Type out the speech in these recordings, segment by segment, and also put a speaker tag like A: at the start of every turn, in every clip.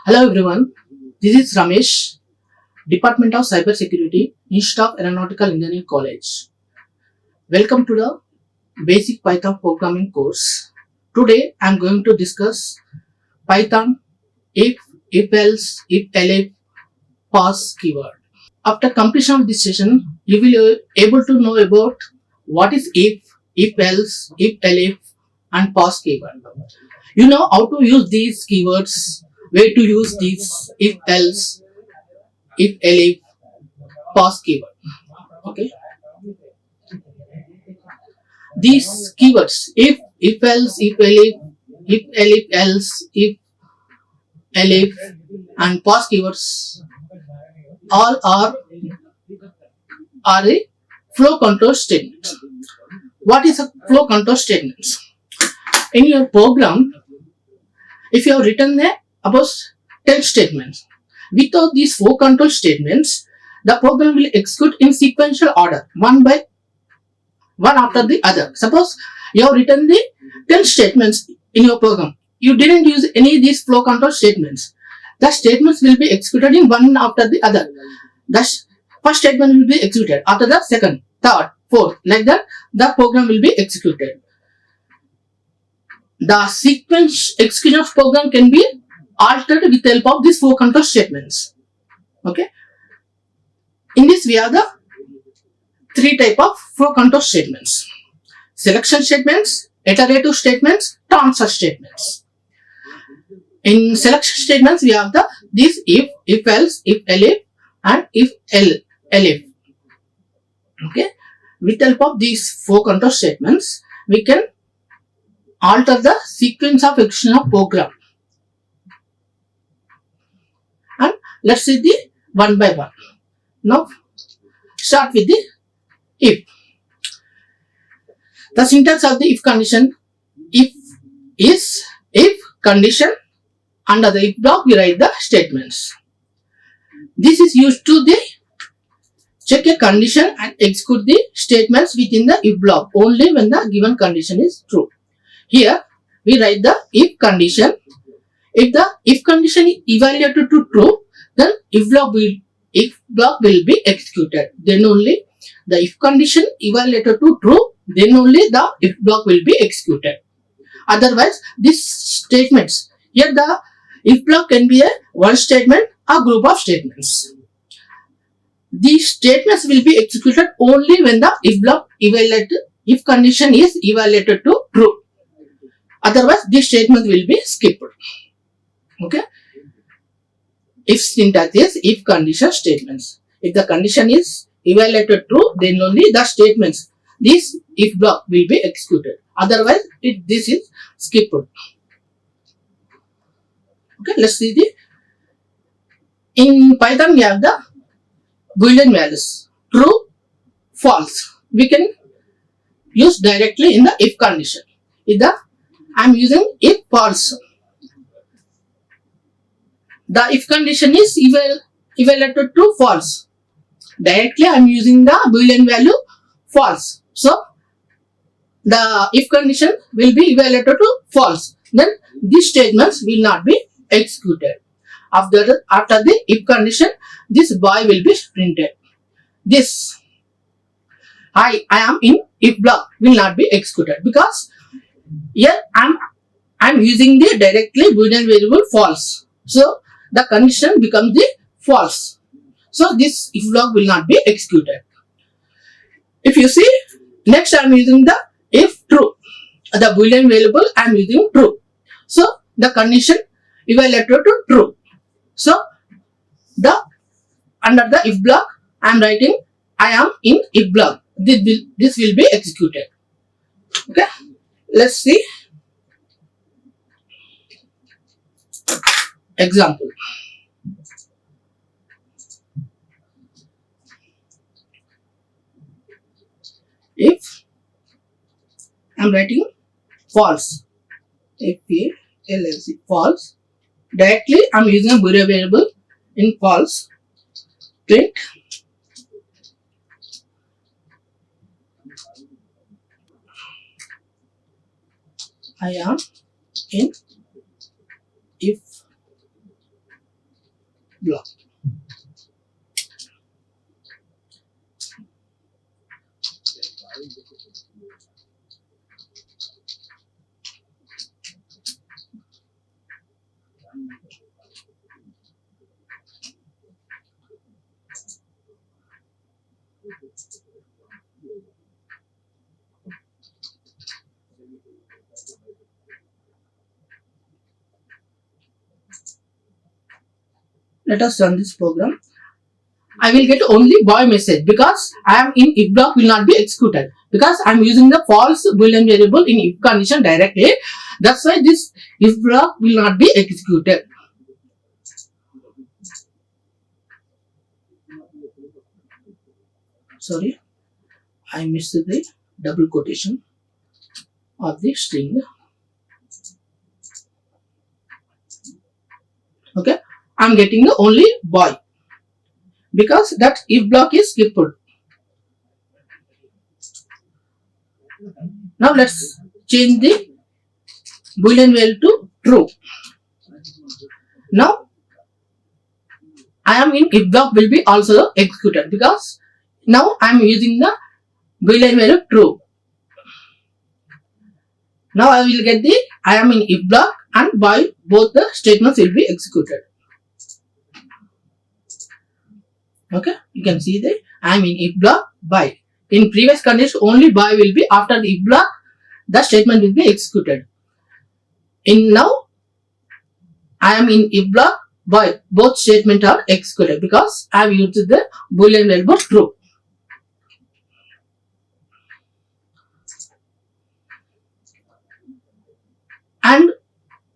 A: Hello everyone, this is Ramesh, Department of Cybersecurity, Institute of Aeronautical Engineering College. Welcome to the Basic Python Programming course. Today I am going to discuss Python if else, if elif, pause keyword. After completion of this session, you will be able to know about what is if else, if elif and pause keyword. You know how to use these keywords, where to use these if else, if elif, pause keyword. Okay, these keywords if else, if elif else, if elif and pause keywords all are a flow control statement. What is a flow control statement? In your program, if you have written about 10 statements, without these flow control statements, the program will execute in sequential order, one after the other. Suppose you have written the 10 statements in your program. You didn't use any of these flow control statements. The statements will be executed in one after the other. The first statement will be executed, after the second, third, fourth, like that the program will be executed. The sequence execution of program can be altered with the help of these flow control statements. Okay. In this we have the three type of flow control statements: selection statements, iterative statements, transfer statements. In selection statements we have these if else, if elif and if elif. Okay. With the help of these flow control statements, we can alter the sequence of execution of program. And let's see the one by one. Now start with the if. The syntax of the if condition: if is if condition. Under the if block we write the statements. This is used to check a condition and execute the statements within the if block only when the given condition is true. Here we write the if condition. If the if condition is evaluated to true, then if block will be executed. Then only the if condition evaluated to true, then only the if block will be executed. Otherwise, these statements, here the if block can be a one statement or group of statements. These statements will be executed only when the if condition is evaluated to true. Otherwise, these statements will be skipped. Okay. If syntax is if condition statements. If the condition is evaluated true, then only the statements, this if block will be executed. Otherwise, this is skipped. Okay, let's see in Python we have the Boolean values: true, false. We can use directly in the if condition. I am using if false. The if condition is evaluated to false. Directly I am using the Boolean value false. So the if condition will be evaluated to false. Then these statements will not be executed. After the if condition, this boy will be printed. This I am in if block will not be executed because here I'm using the directly Boolean variable false. So the condition becomes the false. So this if block will not be executed. If you see, next I am using the if true. The Boolean variable I am using true. So the condition evaluated to true. So under the if block I am writing I am in if block. This will be executed. Okay. Let's see example. If I am writing false, if false, directly I am using a Boolean variable in false. Print I am in if block. Let us run this program. I will get only boy message because I am in if block will not be executed because I am using the false boolean variable in if condition directly. That's why this if block will not be executed. Sorry, I missed the double quotation of the string. Okay, I am getting the only boy because that if block is skipped. Now let's change the boolean value to true. Now I am in if block will be also executed because now I am using the boolean value true. Now I will get the I am in if block and by both the statements will be executed. Okay, you can see that I am in if block by. In previous condition only by will be after the if block the statement will be executed. In now I am in if block by both statements are executed because I have used the boolean variable true. And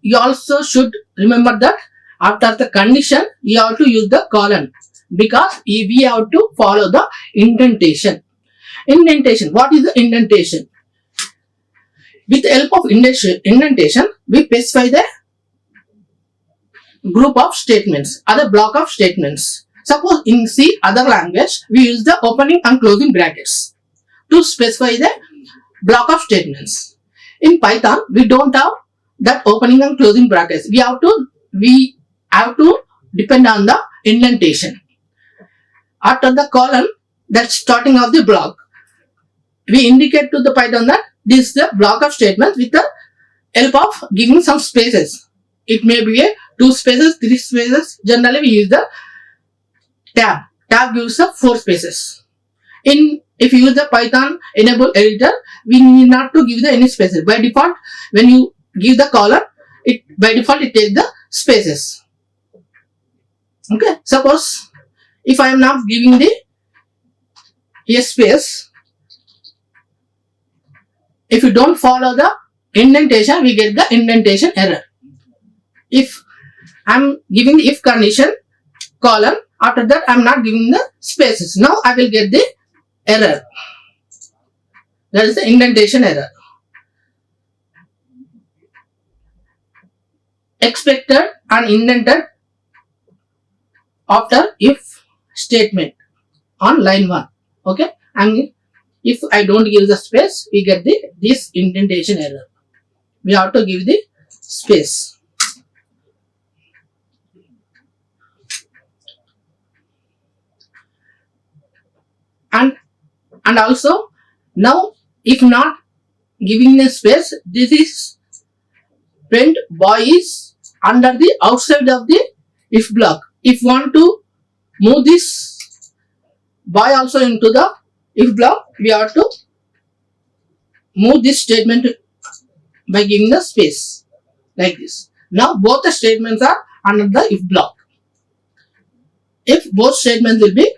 A: you also should remember that after the condition you have to use the colon because we have to follow the indentation. Indentation. What is the indentation? With the help of indentation, we specify the group of statements, other block of statements. Suppose in C other language, we use the opening and closing brackets to specify the block of statements. In Python, we don't have that opening and closing brackets. We have to depend on the indentation. After the colon, that's starting of the block. We indicate to the Python that this is the block of statements with the help of giving some spaces. It may be a 2 spaces, 3 spaces. Generally, we use the tab. Tab gives us 4 spaces. If you use the Python enable editor, we need not to give the any spaces. By default, when you give the colon, by default it takes the spaces. Okay. Suppose if I am not giving the space, if you don't follow the indentation, we get the indentation error. If I am giving the if condition colon, after that I am not giving the spaces. Now I will get the error. That is the indentation error. Expected and indented after if statement on line 1. Okay, and if I don't give the space, we get this indentation error. We have to give the space. And also now if not giving the space, this is print boy is under the outside of the if block. If want to move this boy also into the if block, we have to move this statement by giving the space like this. Now both the statements are under the if block. If both statements will be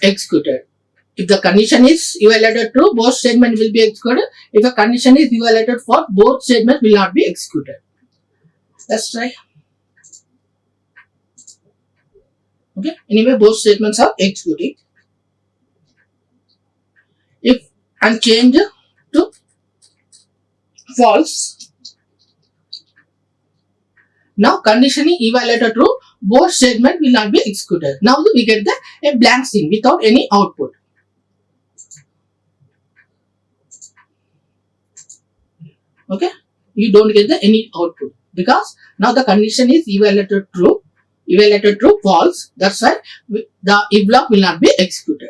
A: executed. If the condition is evaluated true, both statements will be executed. If a condition is evaluated false, both statements will not be executed. Let's try. Okay. Anyway, both statements are executing. If and change to false. Now condition is evaluated true, both statements will not be executed. Now we get a blank string without any output. Okay, you don't get any output because now the condition is evaluated true, evaluated true, false. That's why the if block will not be executed.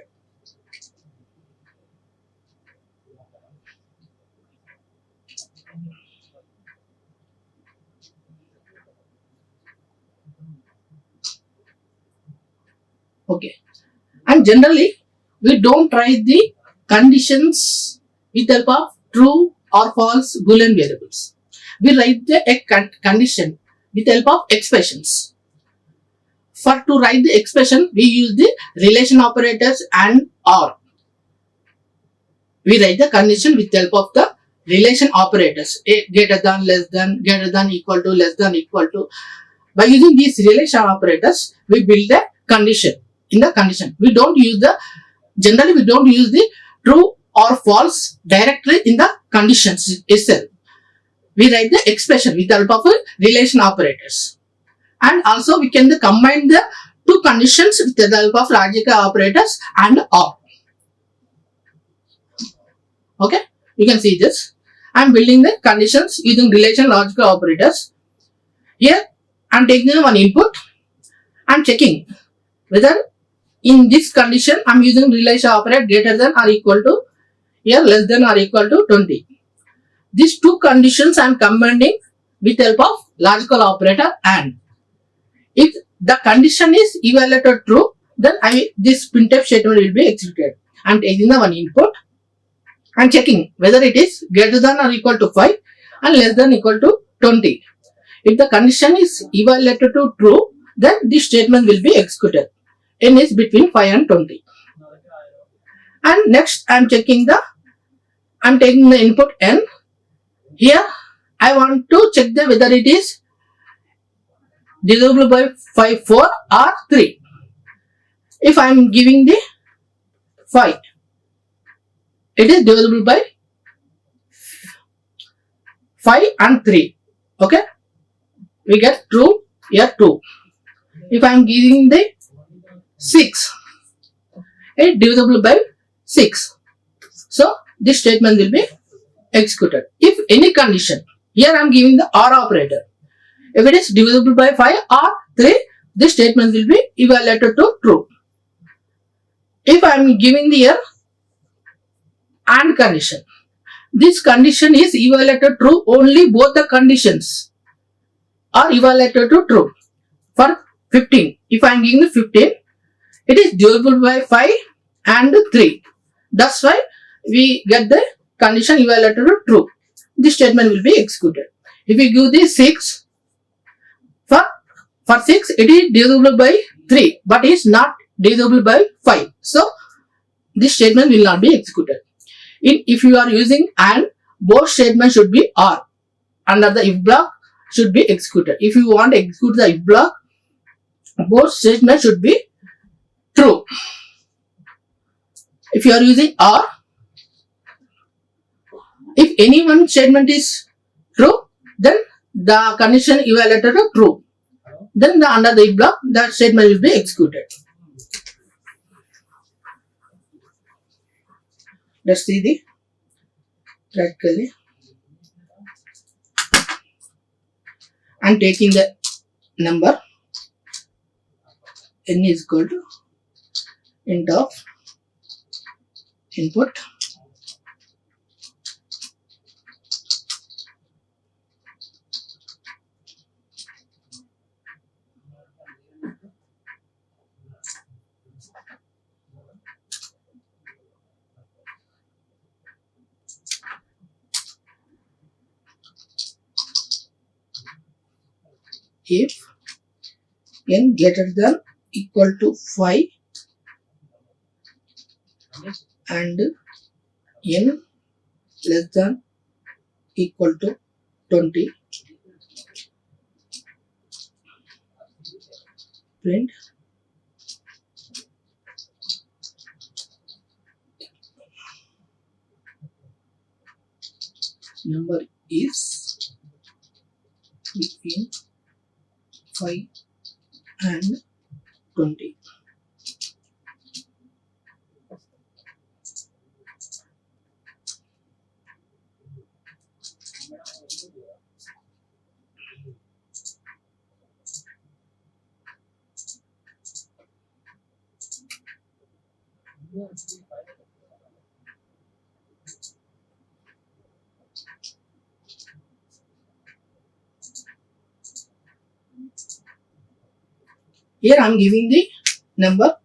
A: Okay. And generally, we don't write the conditions with help of true or false Boolean variables. We write the condition with help of expressions. For to write the expression, we use the relation operators and or. We write the condition with help of the relation operators, greater than, less than, equal to, less than, equal to. By using these relation operators, we build a condition. In the condition, we don't use the true or false directly in the conditions itself. We write the expression with the help of relation operators. And also we can combine the two conditions with the help of logical operators and or. Okay, you can see this. I am building the conditions using relation logical operators. Here I am taking one input. I am checking whether in this condition I am using relation operator greater than or equal to, here less than or equal to 20. These two conditions I am combining with help of logical operator and. If the condition is evaluated true, then this printf statement will be executed. I am taking the one input. I am checking whether it is greater than or equal to 5 and less than or equal to 20. If the condition is evaluated to true, then this statement will be executed. N is between 5 and 20. And next I am taking the input N. Here I want to check whether it is divisible by 5, 4 or 3. If I am giving the 5, it is divisible by 5 and 3. Okay, we get true, here 2. If I am giving the 6, it is divisible by 6. So this statement will be executed. If any condition, here I am giving the OR operator. If it is divisible by 5 or 3, this statement will be evaluated to true. If I am giving the here AND condition, this condition is evaluated true, only both the conditions are evaluated to true. For 15, if I am giving the 15, it is divisible by 5 and 3. That's why we get the condition evaluated to true. This statement will be executed. If we give the 6, for 6 it is divisible by 3 but is not divisible by 5. So this statement will not be executed. If you are using AND, both statements should be OR. Under the if block should be executed. If you want to execute the if block, both statements should be true. If you are using OR, if any one statement is true, then the condition evaluated to true. Then under the if block, that statement will be executed. Let's see the practically. I'm taking the number n is equal to int of input if n greater than equal to 5 and n less than equal to 20, print number is between 5 and 20. Here I am giving the number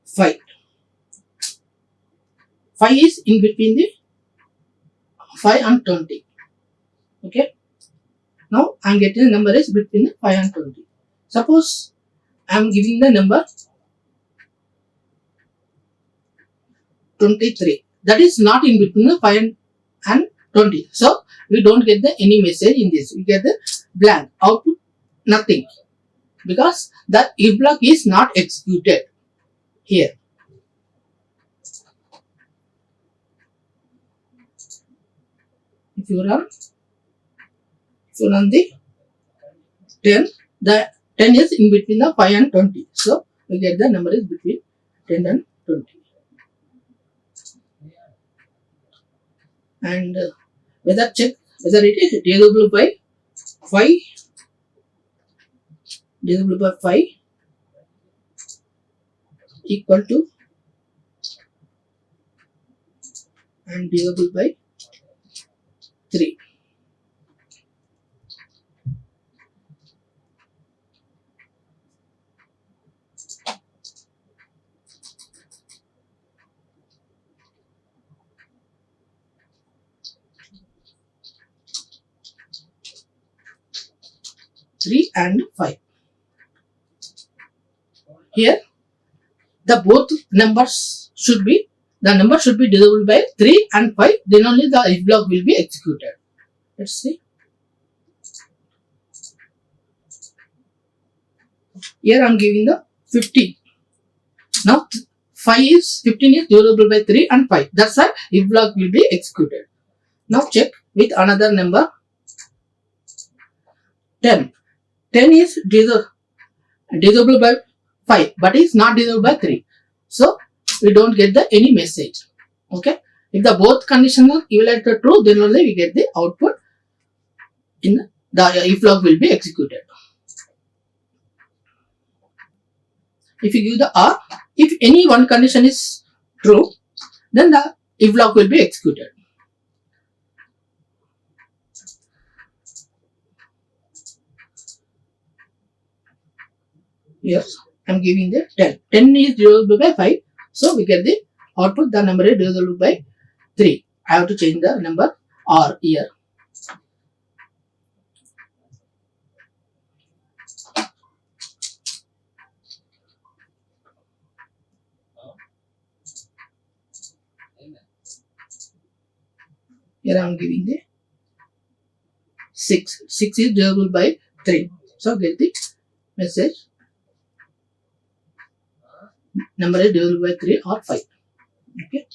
A: 5. 5 is in between the 5 and 20. Okay. Now I am getting the number is between 5 and 20. Suppose I am giving the number 23. That is not in between the 5 and 20. So we don't get the any message in this. We get the blank output, nothing, because that if block is not executed here. If you run the 10, the 10 is in between the 5 and 20. So we get the number is between 10 and 20. And whether check whether it is divisible by 5, divisible by 5 equal to and divisible by 3. And 5. Here the both numbers should be divisible by 3 and 5, then only the if block will be executed. Let's see. Here I am giving the 15. Now 15 is divisible by 3 and 5. That's why if block will be executed. Now check with another number 10. 10 is divisible by 5, but is not divisible by 3. So we don't get the any message. Okay. If the both conditions are evaluated true, then only we get the output in the if block will be executed. If you give the R, if any one condition is true, then the if block will be executed. Yes, I am giving the 10. 10 is divisible by 5, so we get the output. The number is divisible by 3. I have to change the number R here. Here I am giving the 6. 6 is divisible by 3. So get the message. Number is divisible by 3 or 5. Okay.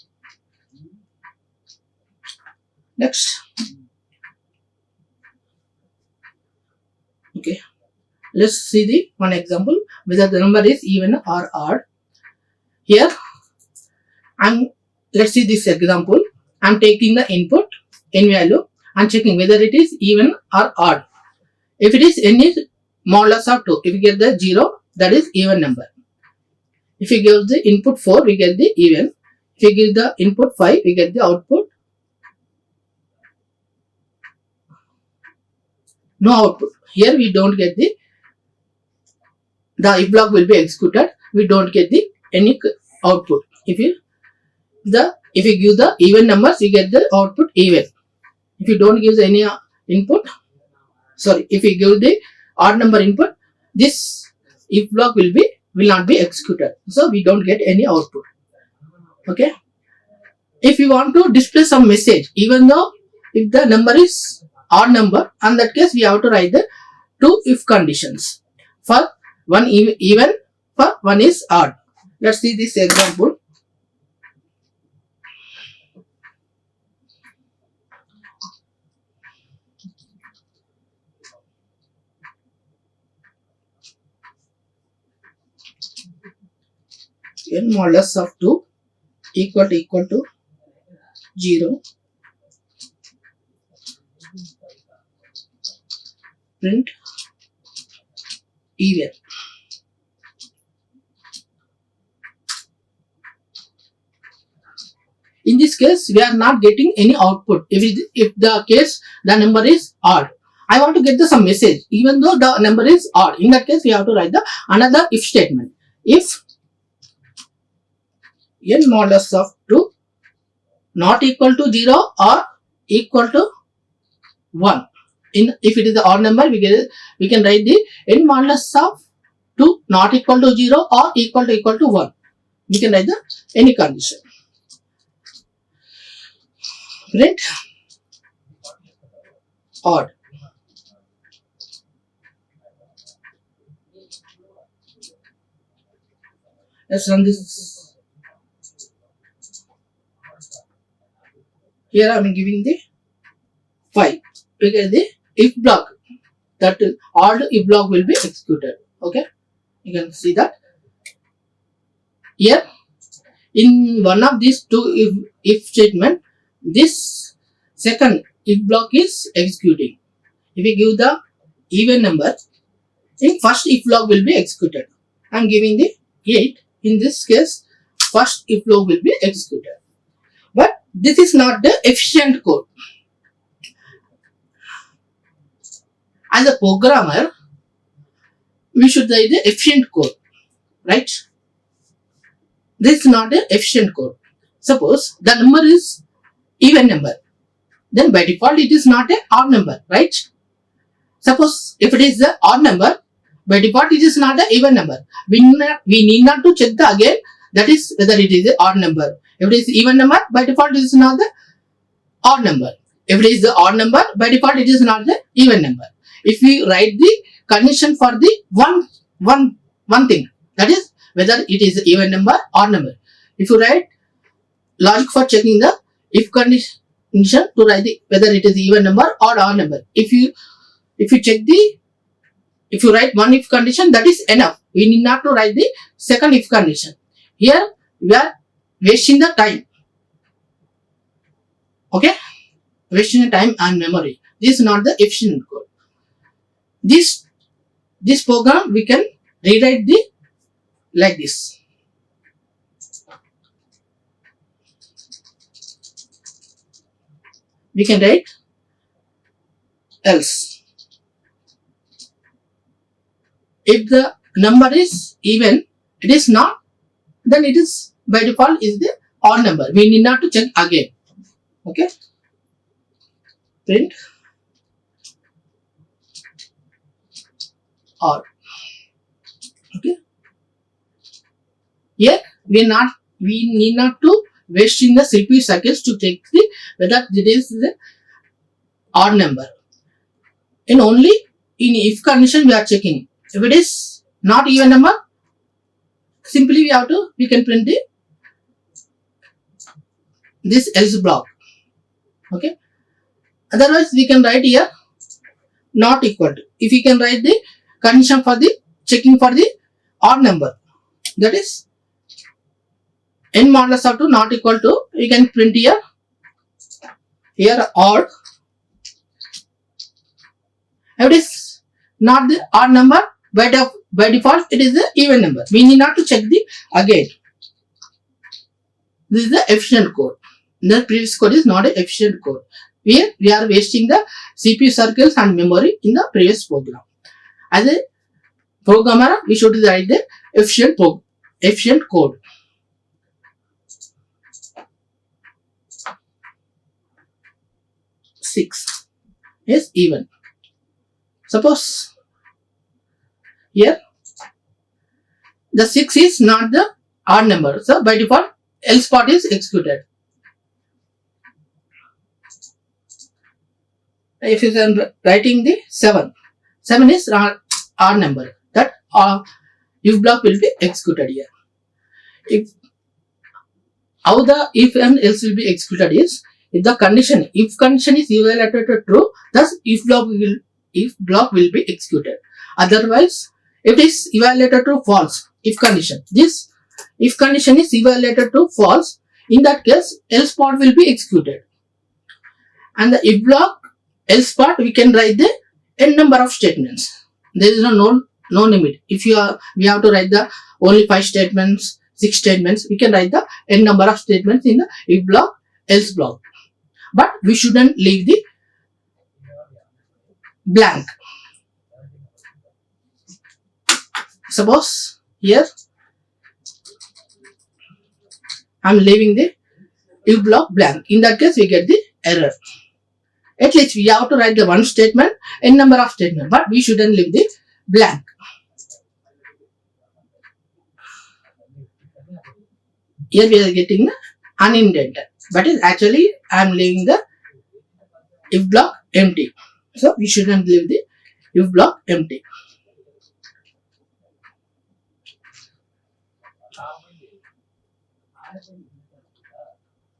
A: Next. Okay. Let's see the one example whether the number is even or odd. Here let's see this example. I'm taking the input n value and checking whether it is even or odd. If it is n is modulus of 2, if you get the 0, that is even number. If you give the input 4, we get the even. If you give the input 5, we get the output no output. Here we don't get the if block will be executed. We don't get the any output. If you give the even numbers, you get the output even. If you don't give any input, if you give the odd number input, this if block will not be executed. So we don't get any output. Okay. If you want to display some message, even though if the number is odd number, in that case we have to write the two if conditions. For one even, for one is odd. Let's see this example. N modulus of 2 equal to 0. Print even. In this case, we are not getting any output. If the case the number is odd, I want to get some message even though the number is odd. In that case, we have to write the another if statement. If n modulus of 2 not equal to 0 or equal to 1. If it is the odd number, we can write the n modulus of 2 not equal to 0 or equal to 1. We can write the any condition. Print odd. Let's run this. Here I am giving the 5. We get the if block. That odd if block will be executed. Okay, you can see that here in one of these two if statement, this second if block is executing. If we give the even number, in first if block will be executed. I am giving the 8. In this case, first if block will be executed. But this is not the efficient code. As a programmer, we should write the efficient code, right? This is not an efficient code. Suppose the number is even number, then by default it is not an odd number, right? Suppose if it is the odd number, by default it is not an even number. We need not to check the again, that is whether it is an odd number. If it is even number, by default it is not the odd number. If it is the odd number, by default it is not the even number. If we write the condition for the one thing, that is whether it is even number or number. If you write logic for checking the if condition to write the whether it is even number or odd number. If you write one if condition, that is enough. We need not to write the second if condition. Here we are wasting the time. Okay, wasting the time and memory. This is not the efficient code. This program we can rewrite the like this. We can write else. If the number is even, it is not, then it is by default is the odd number. We need not to check again. Okay. Print odd. Okay. Here we need not to waste in the CPU cycles to check whether it is the odd number. And only in if condition we are checking. If it is not even number, simply we can print this else block. Okay. Otherwise we can write here not equal to. If we can write the condition for the checking for the odd number, that is n modulus of 2 not equal to, we can print here odd. If it is not the odd number, by default it is the even number. We need not to check the again. This is the efficient code. The previous code is not an efficient code. Here we are wasting the CPU circuits and memory in the previous program. As a programmer, we should write the efficient code. Six is even. Suppose here the 6 is not the odd number, so by default else part is executed. If you are writing the 7 is odd number, that if block will be executed here. How the if and else will be executed is, if condition is evaluated to true, thus if block will be executed. Otherwise, if it is evaluated to false, if condition is evaluated to false, in that case else part will be executed. And the if block else part, we can write the n number of statements. There is no limit. If we have to write the only 5 statements, 6 statements. We can write the n number of statements in the if block, else block. But we shouldn't leave the blank. Suppose here I am leaving the if block blank. In that case, we get the error. At least we have to write the one statement, n number of statements, but we shouldn't leave the blank. Here we are getting the unindented, but is actually I am leaving the if block empty. So we shouldn't leave the if block empty.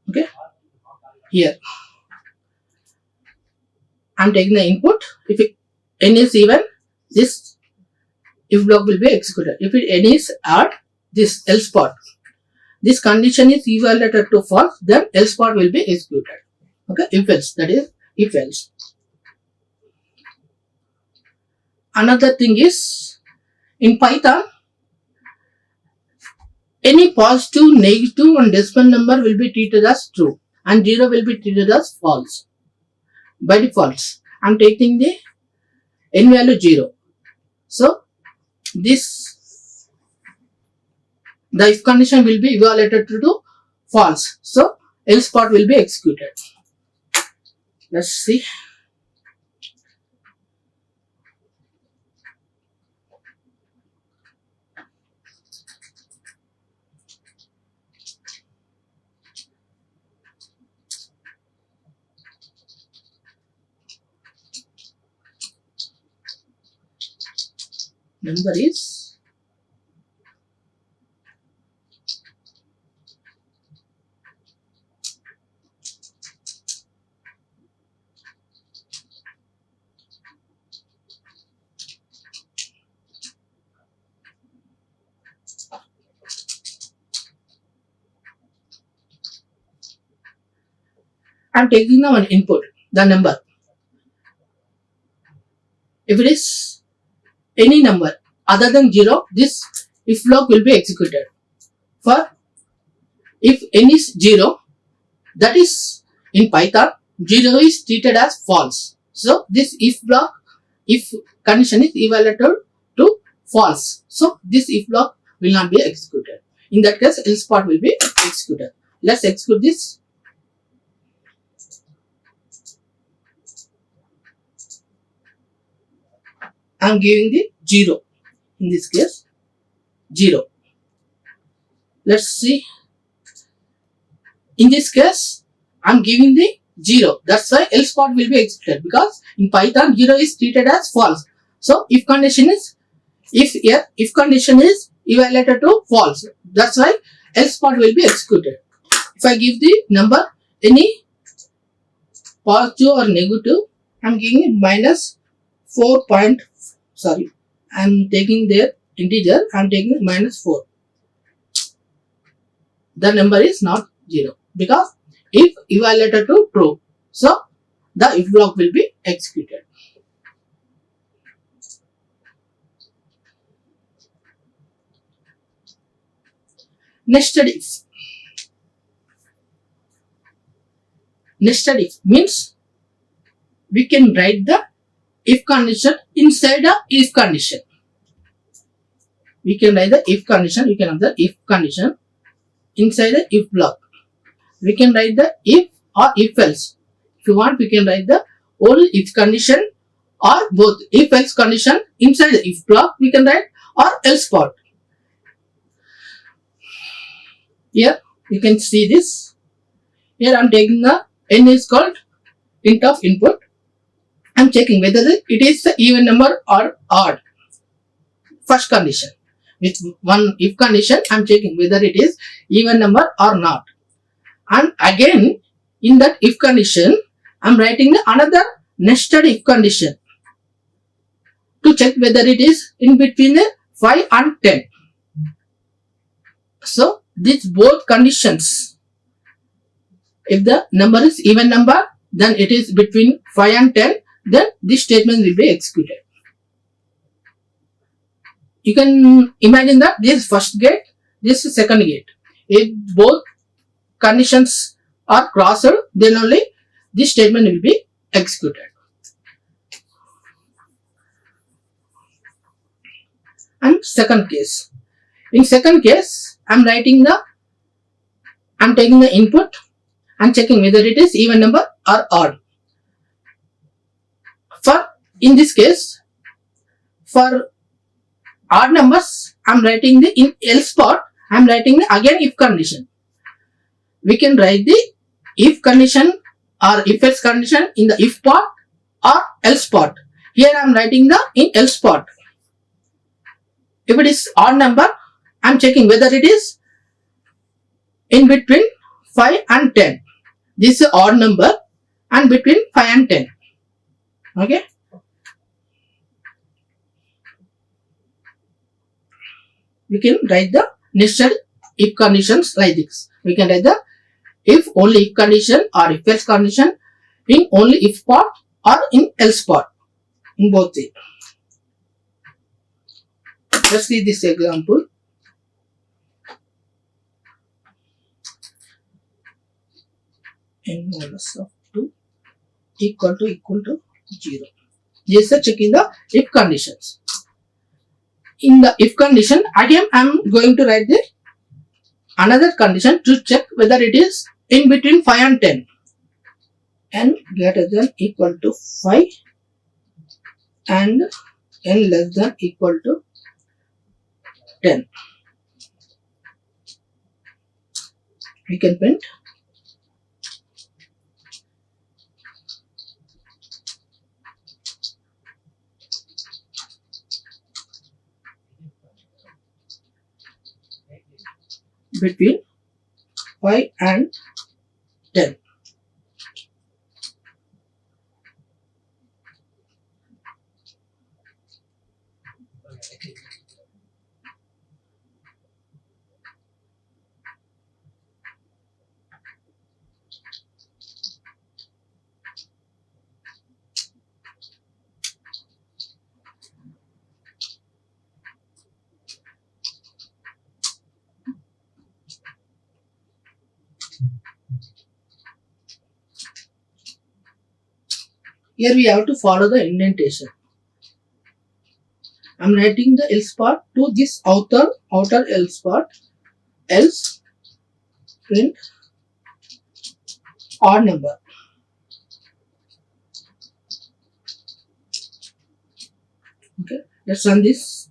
A: Okay. Here I am taking the input. If n is even, this if block will be executed. If n is odd, this else part. This condition is evaluated to false, then else part will be executed. Okay, if else, that is if else. Another thing is, in Python, any positive, negative and decimal number will be treated as true and 0 will be treated as false. By default, I am taking the n value 0. So, the if condition will be evaluated to false. So, else part will be executed. Let's see. Number is I am taking the one input, the number. If it is any number other than 0, this if block will be executed. For if n is 0, that is in Python, 0 is treated as false. So this if block, if condition is evaluated to false. So this if block will not be executed. In that case, else part will be executed. Let's execute this. I am giving the 0. In this case, 0. Let's see. In this case, I am giving the 0. That's why else part will be executed, because in Python 0 is treated as false. So if condition is if condition is evaluated to false, that's why else part will be executed. If I give the number any positive or negative, I am giving minus 4 point. Sorry, I am taking their integer. I am taking minus 4. The number is not 0 because if evaluated to true, so the if block will be executed. Nested if. Nested if means we can write the if condition inside a if condition. We can write the if condition, we can have the if condition inside the if block. We can write the if or if else. If you want, we can write the only if condition or both if else condition inside the if block we can write, or else part. Here you can see this. Here I am taking the n is called int of input. I am checking whether it is the even number or odd. First condition. With one if condition, I am checking whether it is even number or not. And again, in that if condition, I am writing another nested if condition to check whether it is in between 5 and 10. So, these both conditions, if the number is even number, then it is between 5 and 10, then this statement will be executed. You can imagine that this first gate, this is second gate. If both conditions are crossed, then only this statement will be executed. And second case. In second case, I'm taking the input and checking whether it is even number or odd. In this case, for odd numbers, I'm writing the in else part, I'm writing the again if condition. We can write the if condition or if else condition in the if part or else part. Here I'm writing the in else part. If it is odd number, I'm checking whether it is in between 5 and 10. This is odd number and between 5 and 10. Okay. We can write the nested if conditions like this. We can write the if only if condition or if else condition in only if part or in else part, in both the. Let's see this example. N minus of 2 equal to 0. This is checking the if conditions. In the if condition, again I am going to write the another condition to check whether it is in between 5 and 10. N greater than equal to 5 and n less than equal to 10. We can print between 5 and 10. Here we have to follow the indentation. I am writing the else part to this outer else part, else print odd number. Okay, let's run this.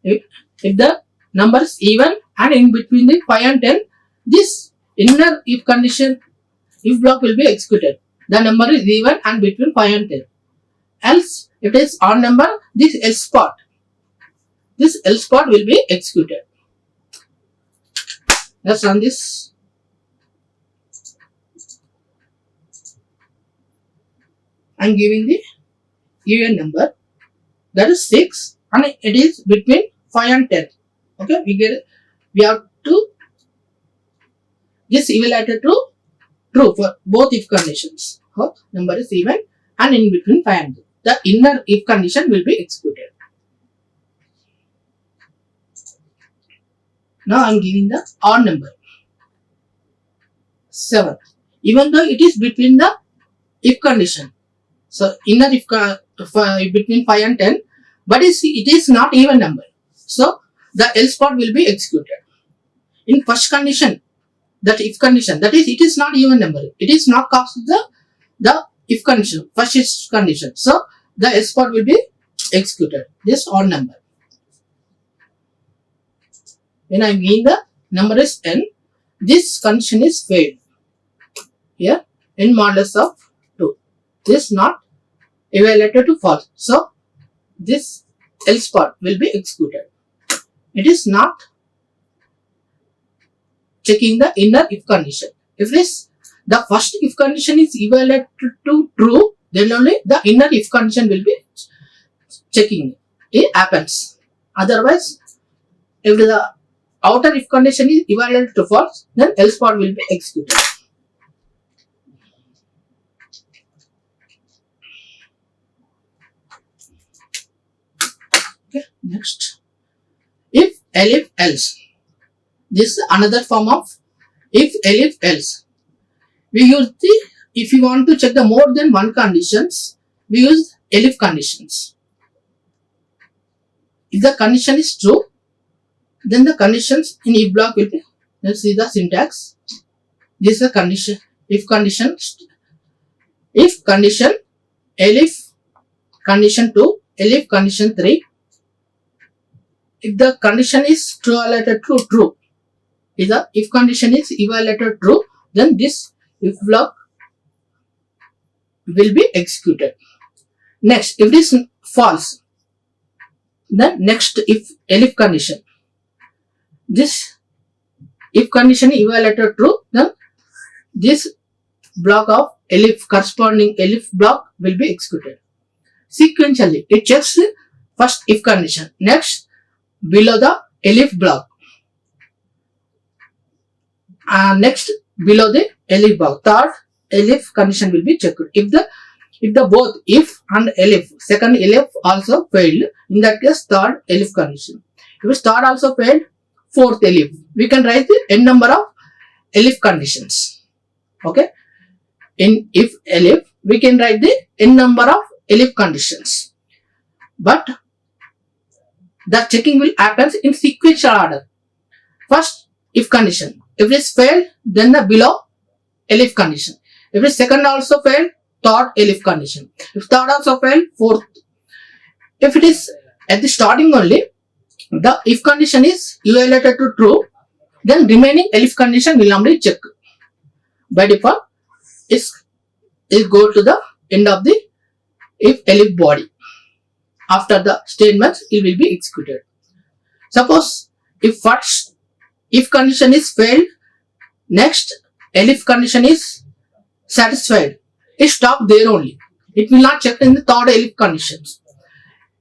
A: If the number is even and in between the 5 and 10, this inner if condition, if block will be executed. The number is even and between 5 and 10. Else, if it is odd number, this else part will be executed. Let's run this. I am giving the even number, that is 6, and it is between 5 and 10. Okay, we have to this evaluated to true for both if conditions. Number is even and in between 5 and 10. The inner if condition will be executed. Now I am giving the odd number 7, even though it is between the if condition. So inner if between 5 and 10, but it is not even number. So the else part will be executed. In first condition, that if condition, that is it is not even number. It is not caused the if condition, first is condition. So the else part will be executed. This odd number. When I mean the number is n, this condition is failed. Here n modulus of 2. This not evaluated to false. So this else part will be executed. It is not checking the inner if condition. If this the first if condition is evaluated to true, then only the inner if condition will be checking. It happens. Otherwise, if the outer if condition is evaluated to false, then else part will be executed. Okay, next. If else. This is another form of if else. We use the, if you want to check the more than one conditions, we use elif conditions. If the condition is true, then the conditions in if block will be, let's see the syntax. This is the condition, if condition elif condition 2, elif condition 3. If the condition is true evaluated true, if the if condition is evaluated true, then this if block will be executed. Next, if it is false, then next if elif condition, this if condition evaluated true, then this block of elif, corresponding elif block will be executed. Sequentially, it checks first if condition, next below the elif block, and next below the elif block, third elif condition will be checked. If the both if and elif, second elif also failed, in that case third elif condition. If third also failed, fourth elif. We can write the n number of elif conditions. Okay, in if elif we can write the n number of elif conditions, but the checking will happen in sequential order. First if condition, if it is failed, then the below elif condition. If it is second also failed, third elif condition. If third also failed, fourth. If it is at the starting only, the if condition is evaluated to true, then remaining elif condition will only check. By default, it go to the end of the if elif body. After the statements, it will be executed. Suppose if first if condition is failed, next elif condition is satisfied, it stop there only. It will not check in the third elif conditions.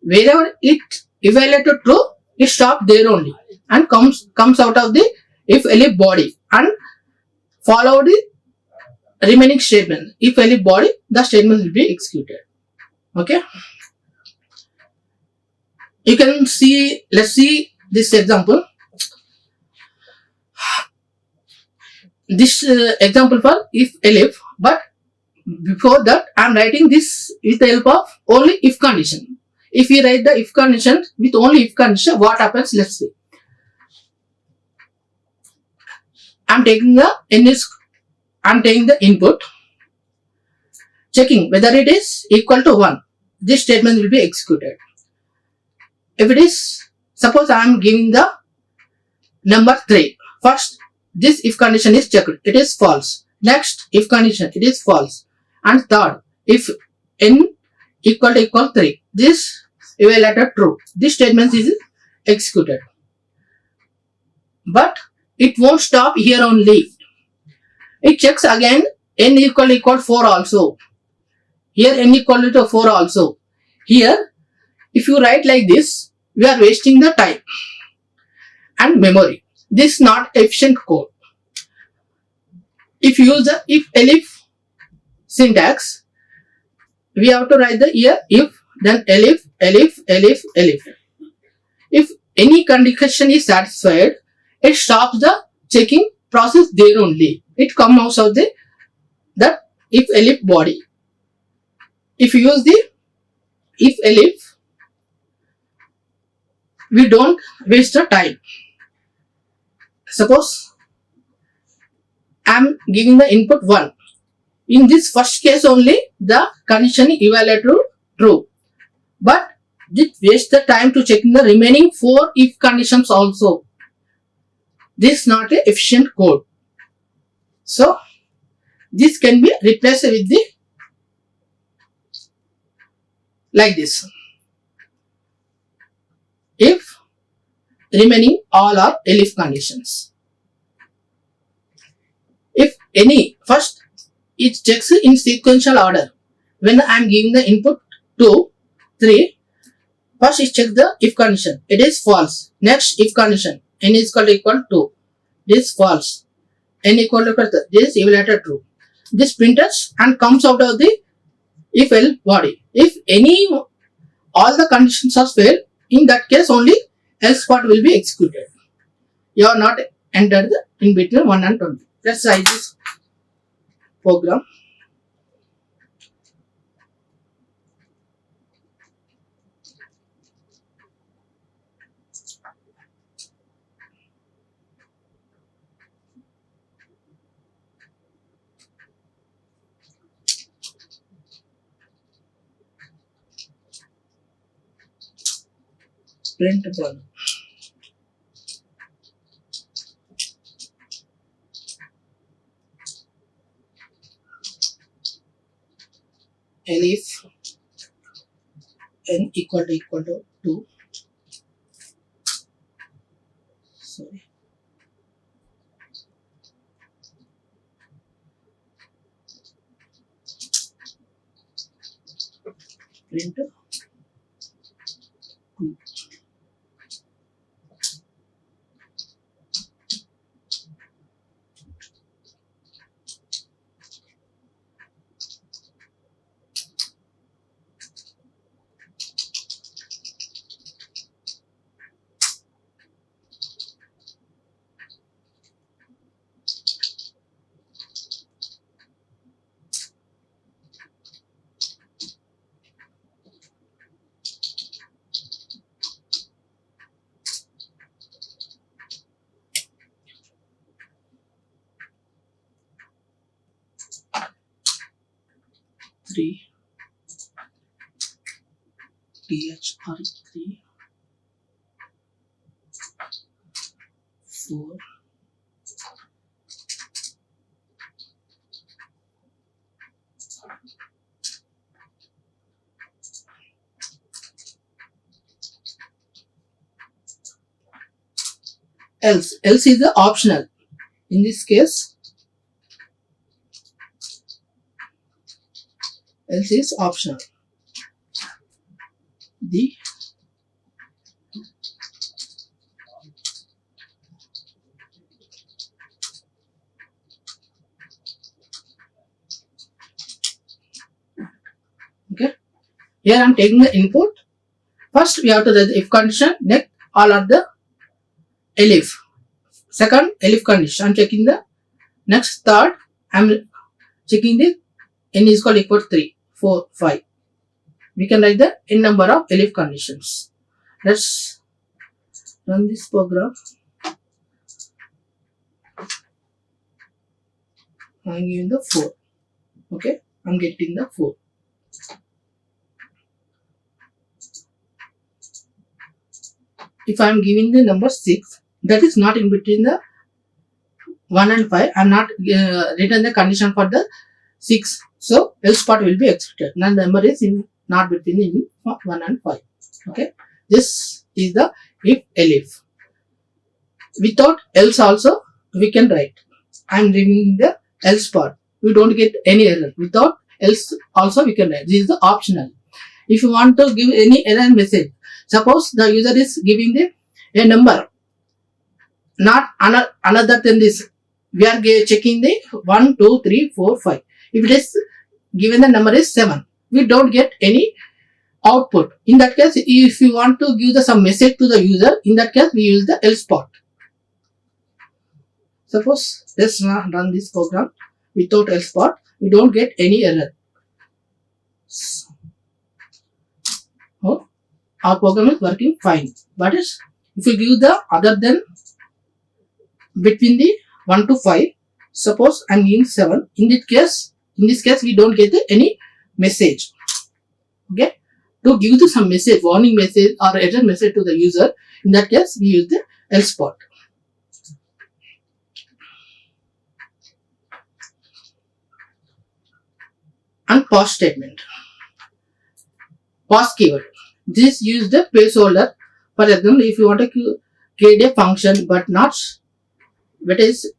A: Wherever it evaluated true, it stop there only and comes out of the if elif body and follow the remaining statement. If elif body, the statement will be executed. Okay, you can see, let's see this example. This example for if elif, but before that I am writing this with the help of only if condition. If we write the if condition with only if condition, what happens? Let's see. I am taking the input, checking whether it is equal to 1. This statement will be executed. If it is, suppose I am giving the number 3. First, this if condition is checked, it is false. Next, if condition, it is false. And third, if n equal to 3, this evaluated true. This statement is executed. But it won't stop here only. It checks again n equal to 4 also. Here n equal to 4 also. Here, if you write like this, we are wasting the time and memory. This is not efficient code. If you use the if elif syntax, we have to write the here if, then elif. If any condition is satisfied, it stops the checking process there only. It comes out of the that if elif body. If you use the if elif, we don't waste the time. Suppose I am giving the input 1. In this first case only, the condition evaluated true. But it wastes the time to check the remaining 4 if conditions also. This is not an efficient code. So, this can be replaced with the like this. If remaining all are elif conditions. If any, first it checks in sequential order. When I am giving the input 2, 3, first it checks the if condition. It is false. Next if condition, n is equal to 2. This is false. N equal to 3. This is evaluated true. This prints and comes out of the if else body. If any all the conditions are failed, in that case only else part will be executed. You are not entered in between 1 and 20. Let's write this program. Print 1. Elif n equal to 2. Sorry. Print 2. Three THR3 4 else is the optional. In this case, else is optional. The okay, here I am taking the input. First we have to write the if condition, next all are the elif. Second elif condition, I am checking the next. Third I am checking the n is equal to 3, 4, 5. We can write the n number of elif conditions. Let's run this program. I am giving the 4. Okay, I am getting the 4. If I am giving the number 6, that is not in between the 1 and 5. I am not written the condition for the 6. So else part will be executed. Now the number is not between the 1 and 5. Okay, this is the if elif. Without else also we can write. I am removing the else part. We don't get any error. Without else also we can write. This is the optional. If you want to give any error message, suppose the user is giving a number, not another than this. We are checking the 1, 2, 3, 4, 5. If it is given the number is 7, we don't get any output. In that case, if you want to give some message to the user, in that case we use the else part. Suppose let's run this program without else part. We don't get any error. Oh, our program is working fine. But if you give the other than between the 1 to 5, suppose I am giving 7. In this case we don't get any message. Okay, to give some message, warning message or error message to the user, in that case we use the else part. And pause statement. Pause keyword. This use the placeholder. For example, if you want to create a function but not, but is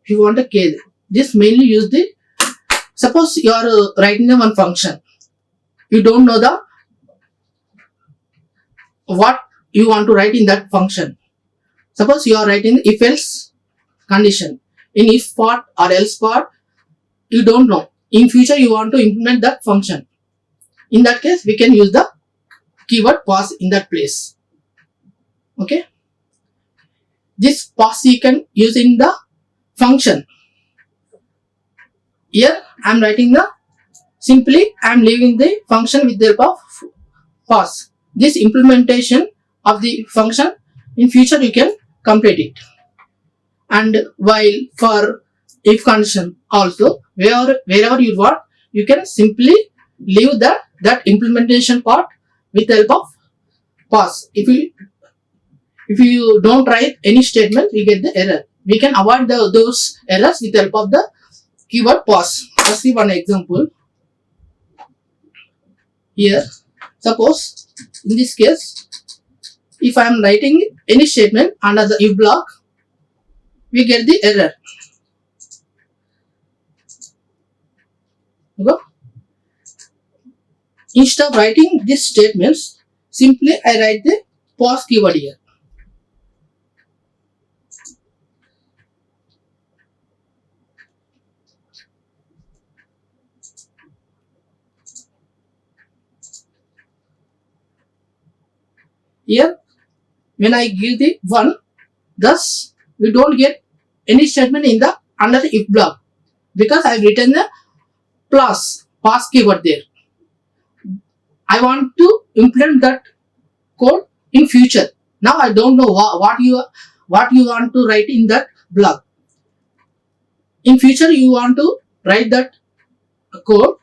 A: if you want to create, this mainly use the, suppose you are writing the one function, you don't know the what you want to write in that function. Suppose you are writing if else condition. In if part or else part, you don't know. In future you want to implement that function. In that case we can use the keyword pause in that place. Okay. this pause you can use in the function. Here I am writing the simply I am leaving the function with the help of pause. This implementation of the function in future you can complete it. And while for if condition also wherever you want you can simply leave that implementation part with the help of pause. If you don't write any statement we get the error. We can avoid those errors with the help of the keyword pause. Let's see one example. Here suppose in this case if I am writing any statement under the if block we get the error. Okay. Instead of writing these statements simply I write the pause keyword here. Here when I give the 1 thus we don't get any statement in the under the if block because I have written the plus pause keyword there. I want to implement that code in future. Now I don't know what you want to write in that block. In future you want to write that code,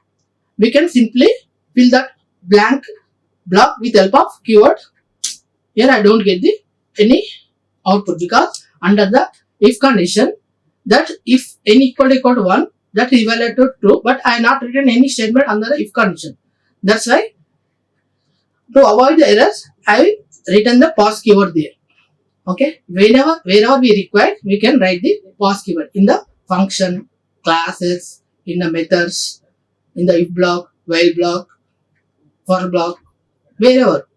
A: we can simply fill that blank block with help of keyword. Here I don't get the any output because under the if condition that if n equal to 1 that is evaluated true, but I have not written any statement under the if condition. That's why to avoid the errors I written the pause keyword there. Okay, wherever we require we can write the pause keyword in the function, classes, in the methods, in the if block, while block, for block, wherever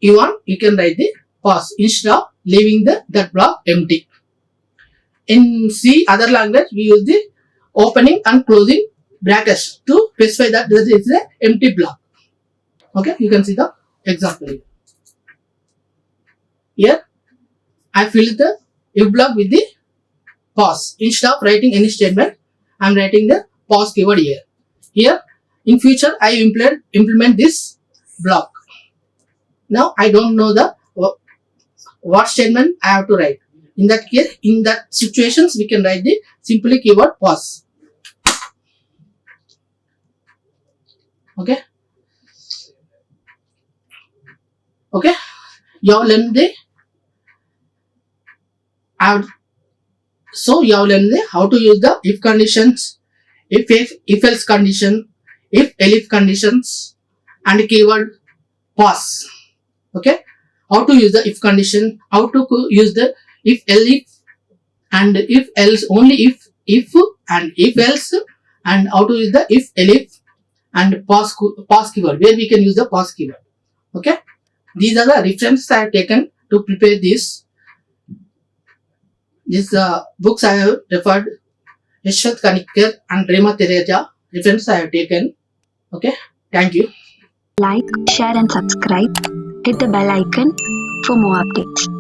A: you want you can write the pause instead of leaving that block empty. In C other language we use the opening and closing brackets to specify that this is an empty block. Okay, you can see the example here. Here I fill the if block with the pause. Instead of writing any statement I am writing the pause keyword here. Here in future I implement this block. Now I don't know the what statement I have to write. In that case, in that situations we can write the simply keyword pause. Okay. Okay. You have learned the you have learned how to use the if conditions, if else condition, if elif conditions, and keyword pause. Okay, how to use the if condition, how to use the if elif and if else, only if and if else, and how to use the if elif and pause keyword where we can use the pause keyword. Okay, these are the references I have taken to prepare this. These books I have referred Yashwant Kanikar and Rema Tereja reference I have taken. Okay, thank you.
B: Like, share and subscribe. Hit the bell icon for more updates.